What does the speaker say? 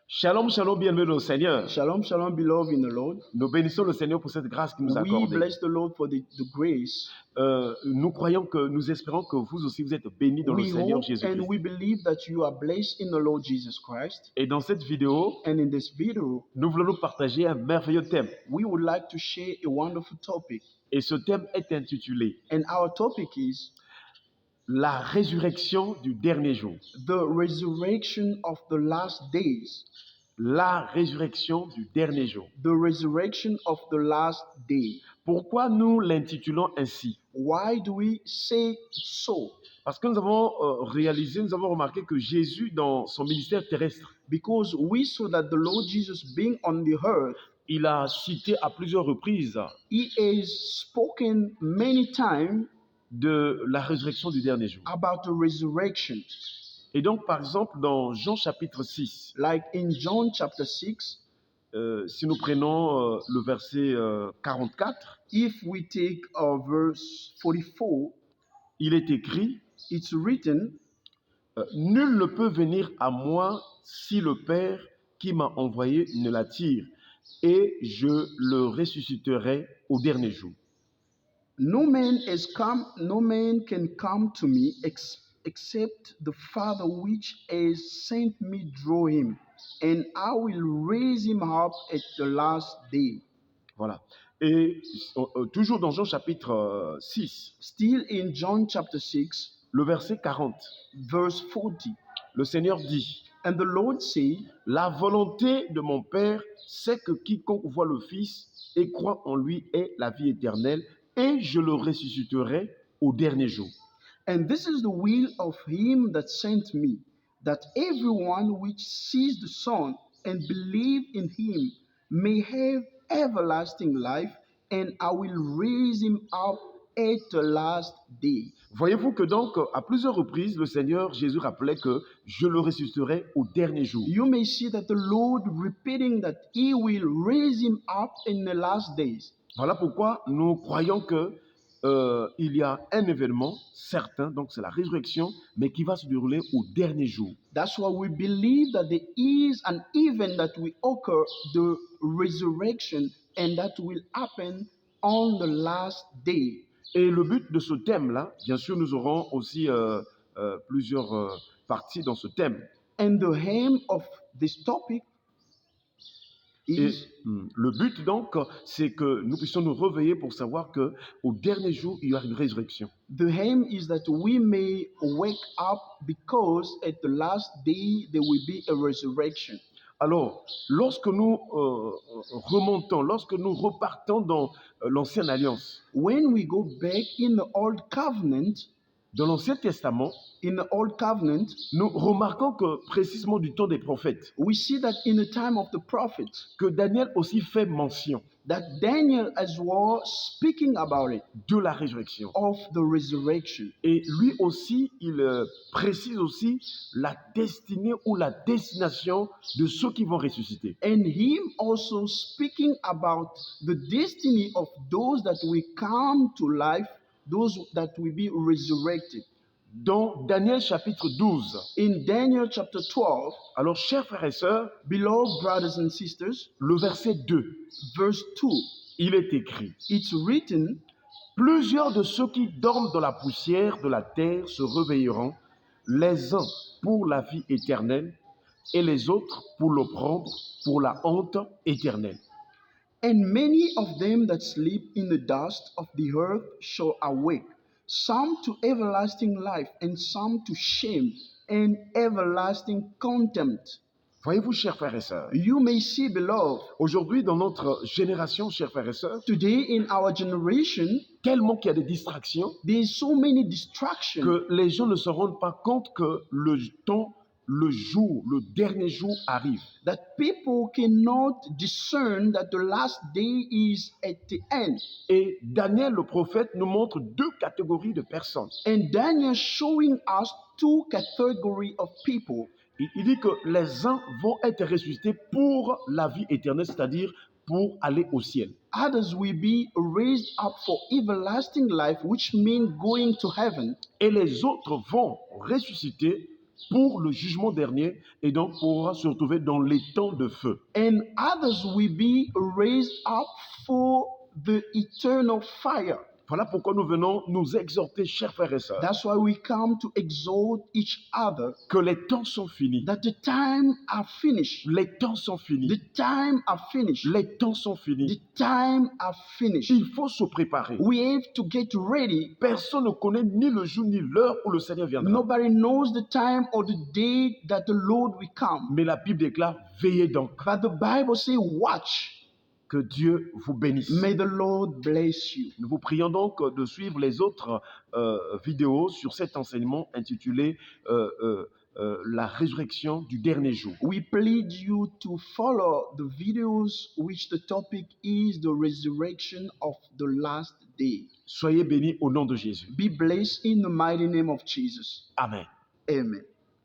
Shalom, shalom, bienvenue au Seigneur. Shalom, shalom, beloved in the Lord. Nous bénissons le Seigneur pour cette grâce qu'il nous a We accordée. bless the Lord for the grace. Nous espérons que vous aussi vous êtes bénis dans le We Seigneur hope and Jésus-Christ. we believe that you are blessed in the Lord Jesus Christ. Et dans cette vidéo, And in this video, nous voulons nous partager un merveilleux thème. we would like to share a wonderful topic. Et ce thème est intitulé And our topic is La résurrection du dernier jour. the resurrection of the last days. La résurrection du dernier jour. The resurrection of the last day. Pourquoi nous l'intitulons ainsi? Why do we say so? Parce que nous avons remarqué que Jésus, dans son ministère terrestre, Because we saw that the Lord Jesus being on the earth, il a cité à plusieurs reprises he is spoken many times de la résurrection du dernier jour. about the resurrection. Et donc, par exemple, dans Jean chapitre 6, Like in John chapter 6, si nous prenons le verset 44, if we take verse 44, il est écrit it's written, « Nul ne peut venir à moi si le Père qui m'a envoyé ne l'attire, et je le ressusciterai au dernier jour. » no man can come to me except the Father which has sent me draw him, and I will raise him up at the last day. Voilà. Et toujours dans Jean chapitre 6, Still in John chapter 6, le verset 40, verse 40, le Seigneur dit and the Lord said, « La volonté de mon Père, c'est que quiconque voit le Fils et croit en lui ait la vie éternelle, et je le ressusciterai au dernier jour. » and this is the will of him that sent me, that everyone which sees the Son and believe in him may have everlasting life, and I will raise him up at the last day. Voyez-vous que donc, à plusieurs reprises, le Seigneur Jésus rappelait que je le ressusciterai au dernier jour. You may see that the Lord repeating that he will raise him up in the last days. Voilà pourquoi nous croyons que il y a un événement certain, donc c'est la résurrection, mais qui va se dérouler au dernier jour. That's why we believe that there is an event that will occur, the resurrection, and that will happen on the last day. Et le but de ce thème-là, bien sûr, nous aurons aussi plusieurs parties dans ce thème. And the aim of this topic Et is le but donc, c'est que nous puissions nous réveiller pour savoir que au dernier jour, il y aura une résurrection. the aim is that we may wake up, because at the last day there will be a resurrection. Alors, lorsque nous remontons, lorsque nous repartons dans l'Ancienne Alliance, When we go back in the Old Covenant, dans l'Ancien Testament, in the Old Covenant, nous remarquons que précisément du temps des prophètes, we see that in the time of the prophets, que Daniel aussi fait mention that Daniel as well speaking about it, de la résurrection. of the resurrection. Et lui aussi, il précise aussi la destinée ou la destination de ceux qui vont ressusciter. And him also speaking about the destiny of those that will come to life, those that will be resurrected. Dans Daniel chapitre 12, In Daniel chapter 12, alors chers frères et sœurs, beloved brothers and sisters, le verset 2, verse 2, il est écrit it's written, « Plusieurs de ceux qui dorment dans la poussière de la terre se réveilleront, les uns pour la vie éternelle et les autres pour l'opprobre, pour la honte éternelle. » and many of them that sleep in the dust of the earth shall awake, some to everlasting life, and some to shame and everlasting contempt. Voyez-vous, chers frères et sœurs, You may see, beloved, aujourd'hui dans notre génération, chers frères et sœurs, today in our generation, tellement qu'il y a des distractions there's so many distractions que les gens ne se rendent pas compte que le temps, le jour, le dernier jour arrive. that people cannot discern that the last day is at the end. Et Daniel, le prophète, nous montre deux catégories de personnes. And Daniel showing us two categories of people. Il dit que les uns vont être ressuscités pour la vie éternelle, c'est-à-dire pour aller au ciel. Others will be raised up for everlasting life, which means going to heaven. Et les autres vont ressusciter pour le jugement dernier et donc pourra se retrouver dans les temps de feu. And others will be raised up for the eternal fire. Voilà pourquoi nous venons nous exhorter, chers frères et sœurs, That's why we come to exhort each other que les temps sont finis. that the time are finished. Les temps sont finis. The time are finished. Les temps sont The finis. time are finished. Il faut se préparer. We have to get ready. Personne ne connaît ni le jour ni l'heure où le Seigneur viendra. Nobody knows the time or the day that the Lord will come. Mais la Bible déclare, veillez donc. But the Bible says, watch. Que Dieu vous bénisse. May the Lord bless you. Nous vous prions donc de suivre les autres vidéos sur cet enseignement intitulé La résurrection du dernier jour. We plead you to follow the videos which the topic is the resurrection of the last day. Soyez bénis au nom de Jésus. Be blessed in the mighty name of Jesus. Amen. Amen.